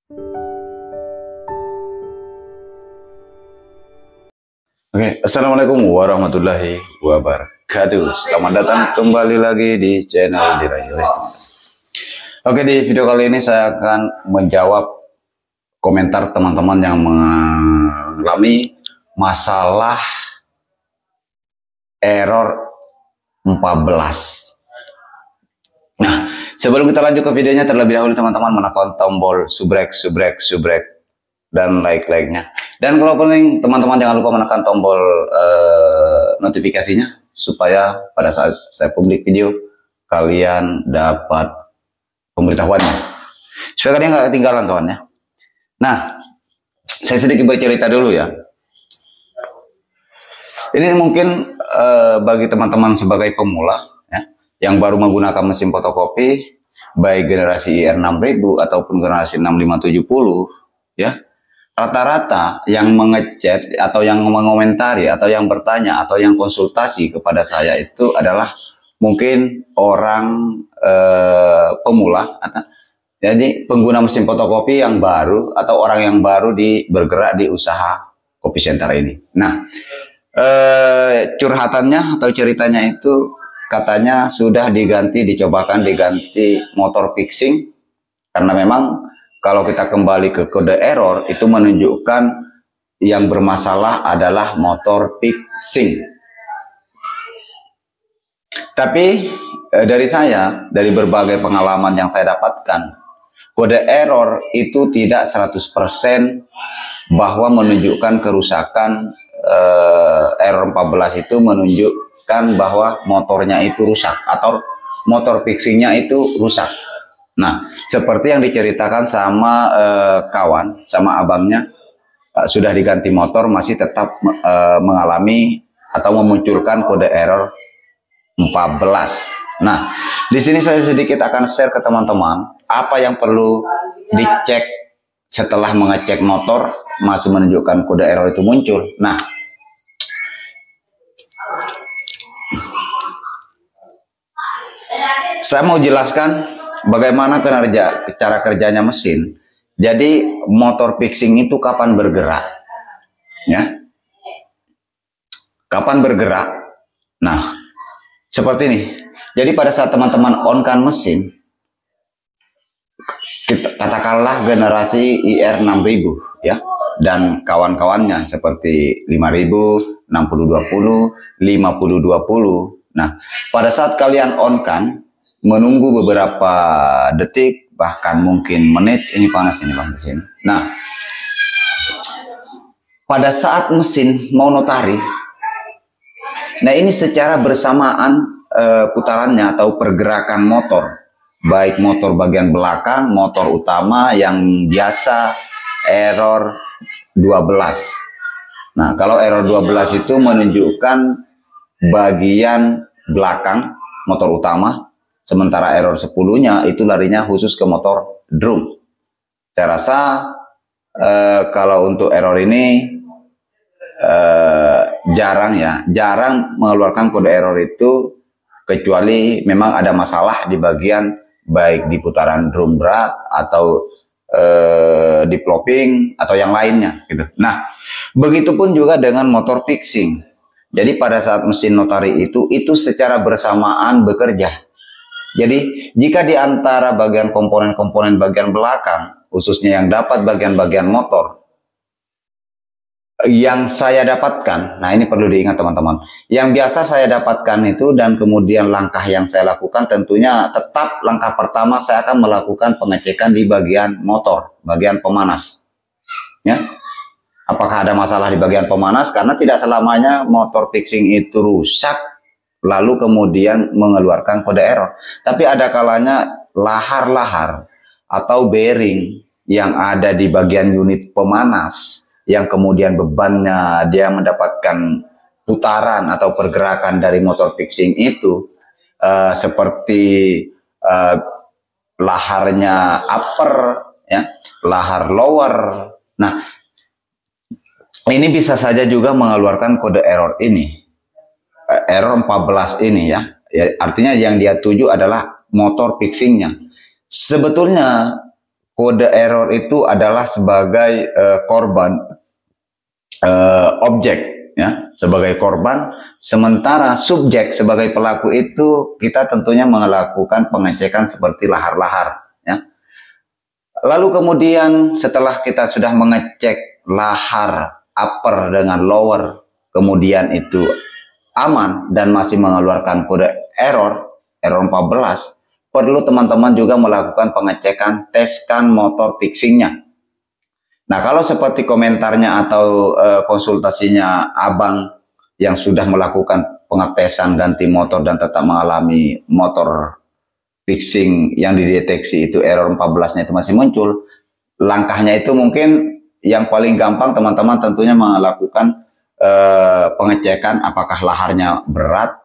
Oke, Assalamualaikum warahmatullahi wabarakatuh. Selamat datang kembali lagi di channel Dirayu. Oke, di video kali ini saya akan menjawab komentar teman-teman yang mengalami masalah error 14. Nah, sebelum kita lanjut ke videonya, terlebih dahulu teman-teman menekan tombol subrek dan like-nya. Dan kalau penting teman-teman jangan lupa menekan tombol notifikasinya supaya pada saat saya publik video kalian dapat pemberitahuannya. Supaya kalian nggak ketinggalan kawan ya. Nah, saya sedikit bercerita dulu ya. Ini mungkin bagi teman-teman sebagai pemula ya, yang baru menggunakan mesin fotokopi baik generasi IR6000 ataupun generasi 6570 ya. Rata-rata yang mengechat atau yang mengomentari atau yang bertanya atau yang konsultasi kepada saya itu adalah mungkin orang pemula atau jadi pengguna mesin fotokopi yang baru atau orang yang baru bergerak di usaha kopi center ini. Nah, curhatannya atau ceritanya itu katanya sudah dicobakan diganti motor fixing karena memang kalau kita kembali ke kode error itu menunjukkan yang bermasalah adalah motor fixing. Tapi dari berbagai pengalaman yang saya dapatkan, kode error itu tidak 100% bahwa menunjukkan kerusakan. Error 14 itu menunjukkan bahwa motornya itu rusak atau motor fixingnya itu rusak. Nah, seperti yang diceritakan sama sama abangnya, sudah diganti motor masih tetap mengalami atau memunculkan kode error 14. Nah, di sini saya sedikit akan share ke teman-teman apa yang perlu dicek setelah mengecek motor masih menunjukkan kode error itu muncul. Nah, saya mau jelaskan bagaimana cara kerjanya mesin. Jadi motor fixing itu kapan bergerak? Ya. Kapan bergerak? Nah, seperti ini. Jadi pada saat teman-teman on-kan mesin, katakanlah generasi IR6000 ya, dan kawan-kawannya seperti 5000, 6020, 5020. Nah, pada saat kalian on-kan menunggu beberapa detik bahkan mungkin menit, ini panas ini bang di sini. Nah, pada saat mesin mau notari, nah ini secara bersamaan putarannya atau pergerakan motor, baik motor bagian belakang, motor utama yang biasa error 12. Nah, kalau error 12 itu menunjukkan bagian belakang motor utama. Sementara error 10-nya itu larinya khusus ke motor drum. Saya rasa kalau untuk error ini jarang mengeluarkan kode error itu kecuali memang ada masalah di bagian baik di putaran drum berat atau di flopping atau yang lainnya gitu. Nah, begitupun juga dengan motor fixing. Jadi pada saat mesin notari itu secara bersamaan bekerja. Jadi, jika di antara bagian komponen-komponen bagian belakang, khususnya yang dapat bagian-bagian motor, yang saya dapatkan, nah ini perlu diingat teman-teman, yang biasa saya dapatkan itu dan kemudian langkah yang saya lakukan tentunya tetap langkah pertama saya akan melakukan pengecekan di bagian motor, bagian pemanas. Ya. Apakah ada masalah di bagian pemanas? Karena tidak selamanya motor fixing itu rusak lalu kemudian mengeluarkan kode error. Tapi ada kalanya lahar-lahar atau bearing yang ada di bagian unit pemanas yang kemudian bebannya dia mendapatkan putaran atau pergerakan dari motor fixing itu seperti laharnya upper ya, lahar lower. Nah, ini bisa saja juga mengeluarkan kode error ini. Error 14 ini ya, artinya yang dia tuju adalah motor fixingnya. Sebetulnya kode error itu adalah sebagai korban, objek, ya, sebagai korban, sementara subjek sebagai pelaku itu kita tentunya melakukan pengecekan seperti lahar-lahar, ya. Lalu kemudian setelah kita sudah mengecek lahar upper dengan lower, kemudian itu aman dan masih mengeluarkan kode error 14, perlu teman-teman juga melakukan pengecekan tes scan motor fixingnya. Nah, kalau seperti komentarnya atau konsultasinya abang yang sudah melakukan pengetesan ganti motor dan tetap mengalami motor fixing yang dideteksi itu error 14-nya itu masih muncul, langkahnya itu mungkin yang paling gampang teman-teman tentunya melakukan pengecekan apakah laharnya berat,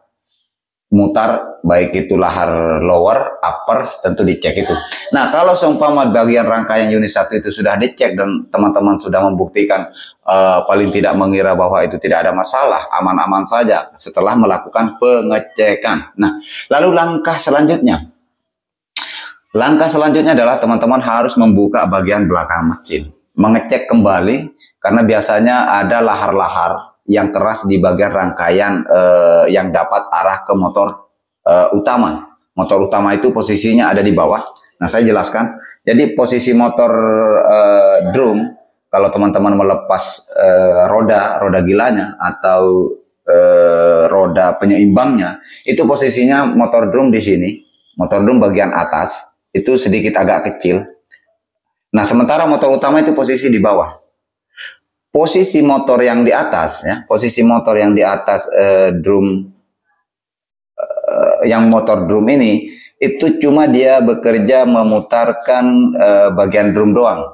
mutar, baik itu lahar lower, upper, tentu dicek itu. Nah, kalau seumpama bagian rangkaian unit 1 itu sudah dicek dan teman-teman sudah membuktikan paling tidak mengira bahwa itu tidak ada masalah, aman-aman saja setelah melakukan pengecekan. Nah, lalu langkah selanjutnya adalah teman-teman harus membuka bagian belakang mesin, mengecek kembali karena biasanya ada lahar-lahar yang keras di bagian rangkaian yang dapat arah ke motor utama. Motor utama itu posisinya ada di bawah. Nah, saya jelaskan. Jadi posisi motor drum, kalau teman-teman melepas roda gilanya atau roda penyeimbangnya, itu posisinya motor drum di sini. Motor drum bagian atas itu sedikit agak kecil. Nah, sementara motor utama itu posisi di bawah. Posisi motor yang di atas, ya, posisi motor yang di atas drum, yang motor drum ini, itu cuma dia bekerja memutarkan bagian drum doang.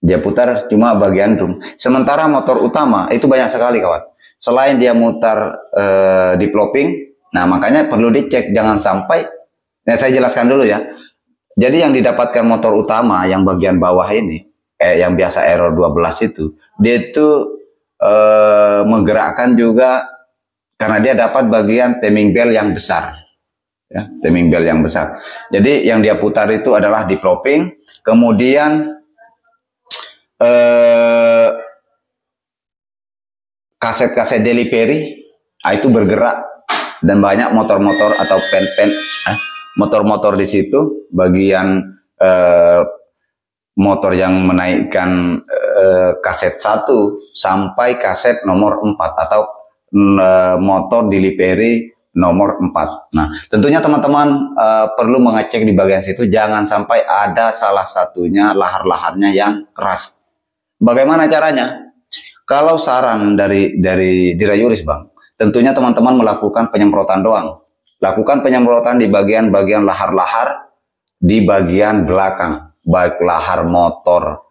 Dia putar cuma bagian drum. Sementara motor utama itu banyak sekali, kawan. Selain dia mutar di plopping, nah makanya perlu dicek, jangan sampai. Nah, saya jelaskan dulu ya. Jadi yang didapatkan motor utama yang bagian bawah ini, yang biasa error 12 itu, dia itu menggerakkan juga karena dia dapat bagian timing bell yang besar. Ya, timing bell yang besar. Jadi yang dia putar itu adalah di plopping, kemudian kaset-kaset delivery itu bergerak dan banyak motor-motor atau motor-motor di situ, bagian motor yang menaikkan kaset 1 sampai kaset nomor 4 atau motor delivery nomor 4. Nah, tentunya teman-teman perlu mengecek di bagian situ, jangan sampai ada salah satunya lahar-laharnya yang keras. Bagaimana caranya? Kalau saran dari Dirayuris, Bang, tentunya teman-teman melakukan penyemprotan doang. Lakukan penyemprotan di bagian-bagian lahar-lahar di bagian belakang, baik lahar motor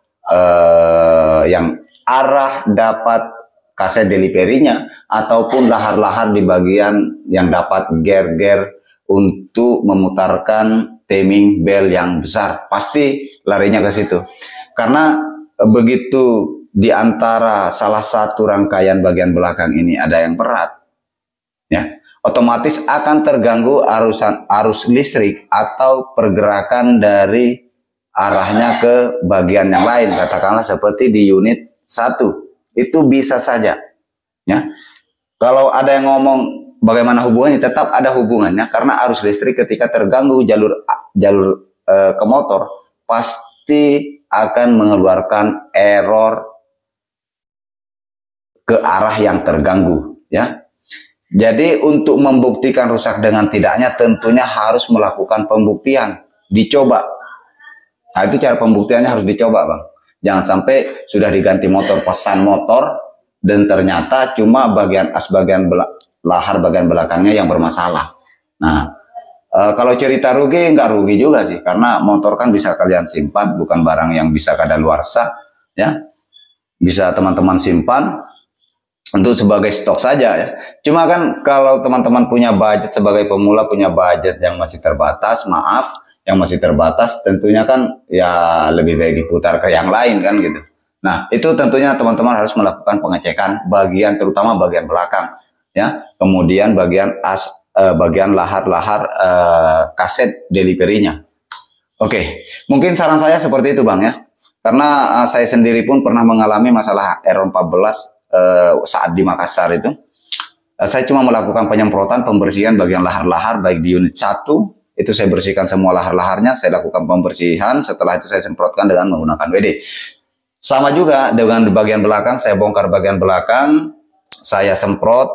yang arah dapat kaset delivery-nya ataupun lahar-lahar di bagian yang dapat ger-ger untuk memutarkan timing bell yang besar. Pasti larinya ke situ. Karena begitu di antara salah satu rangkaian bagian belakang ini ada yang berat, ya, otomatis akan terganggu arus listrik atau pergerakan dari arahnya ke bagian yang lain, katakanlah seperti di unit 1. Itu bisa saja, ya. Kalau ada yang ngomong bagaimana hubungannya, tetap ada hubungannya karena arus listrik ketika terganggu jalur ke motor pasti akan mengeluarkan error ke arah yang terganggu, ya. Jadi untuk membuktikan rusak dengan tidaknya tentunya harus melakukan pembuktian, dicoba. Nah, itu cara pembuktiannya harus dicoba, Bang. Jangan sampai sudah diganti motor, pesan motor, dan ternyata cuma bagian lahar bagian belakangnya yang bermasalah. Nah, kalau cerita rugi, nggak rugi juga sih, karena motor kan bisa kalian simpan, bukan barang yang bisa kadaluarsa, ya. Bisa teman-teman simpan untuk sebagai stok saja, ya. Cuma kan kalau teman-teman punya budget sebagai pemula, punya budget yang masih terbatas, yang masih terbatas, tentunya kan ya lebih baik diputar ke yang lain kan gitu. Nah, itu tentunya teman-teman harus melakukan pengecekan bagian, terutama bagian belakang, ya. Kemudian bagian lahar-lahar kaset delivery-nya. Oke, mungkin saran saya seperti itu Bang ya. Karena saya sendiri pun pernah mengalami masalah error 14 saat di Makassar itu. Saya cuma melakukan penyemprotan, pembersihan bagian lahar-lahar, baik di unit 1, itu saya bersihkan semua lahar-laharnya, saya lakukan pembersihan, setelah itu saya semprotkan dengan menggunakan WD. Sama juga dengan bagian belakang, saya bongkar bagian belakang, saya semprot,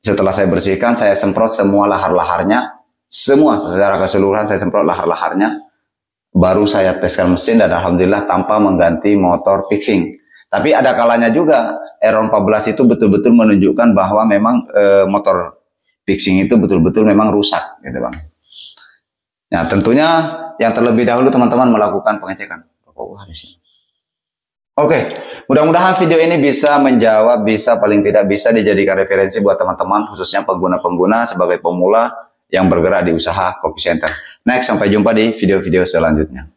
setelah saya bersihkan, saya semprot semua lahar-laharnya, semua secara keseluruhan saya semprot lahar-laharnya, baru saya teskan mesin dan alhamdulillah tanpa mengganti motor fixing. Tapi ada kalanya juga Aeron 14 itu betul-betul menunjukkan bahwa memang motor fixing itu betul-betul memang rusak, gitu Bang. Nah, tentunya yang terlebih dahulu teman-teman melakukan pengecekan. Oke, mudah-mudahan video ini bisa menjawab, bisa paling tidak bisa dijadikan referensi buat teman-teman, khususnya pengguna-pengguna sebagai pemula yang bergerak di usaha kopi center. Next, sampai jumpa di video-video selanjutnya.